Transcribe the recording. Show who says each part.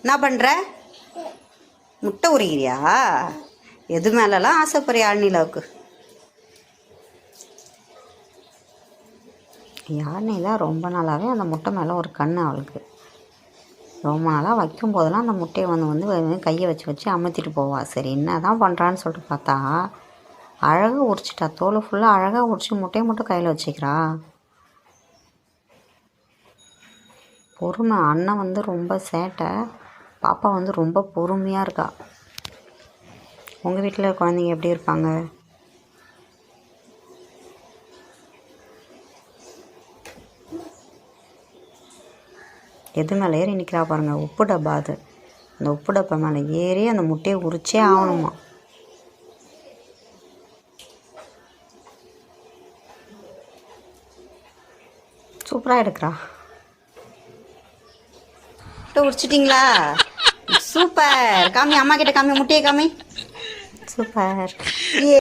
Speaker 1: என்ன பண்ணுற? முட்டை உரிக்கிறியா? எது மேலெல்லாம் ஆசைப்படுறியா யாழ்னிலாவுக்கு? யாழ்னிலாம் ரொம்ப நாளாகவே அந்த முட்டை மேலே ஒரு கண் அவளுக்கு. ரொம்ப நாளாக வைக்கும் போதெல்லாம் அந்த முட்டையை வந்து கையை வச்சு அமுத்திட்டு போவா. சரி என்ன தான் பண்ணுறான்னு சொல்லிட்டு பார்த்தா அழகாக உரிச்சிட்டா. தோல் ஃபுல்லாக அழகாக உரிச்சு முட்டையை மட்டும் கையில் வச்சுக்கிறா. பொறுமை. அண்ணன் வந்து ரொம்ப சேட்டை, பாப்பா வந்து ரொம்ப பொறுமையாக இருக்கா. உங்கள் வீட்டில் குழந்தைங்க எப்படி இருப்பாங்க? எது மேலே ஏறி நிற்கிறா பாருங்கள், உப்பு டப்பா. அது அந்த உப்பு டப்பா மேலே ஏறி அந்த முட்டையை உரிச்சே ஆகணுமா. சூப்பராக எடுக்கிறா. முட்டை உரிச்சிட்டிங்களா? சூப்பர். காமி, அம்மா கிட்ட காமி, முட்டையை காமி. சூப்பர்.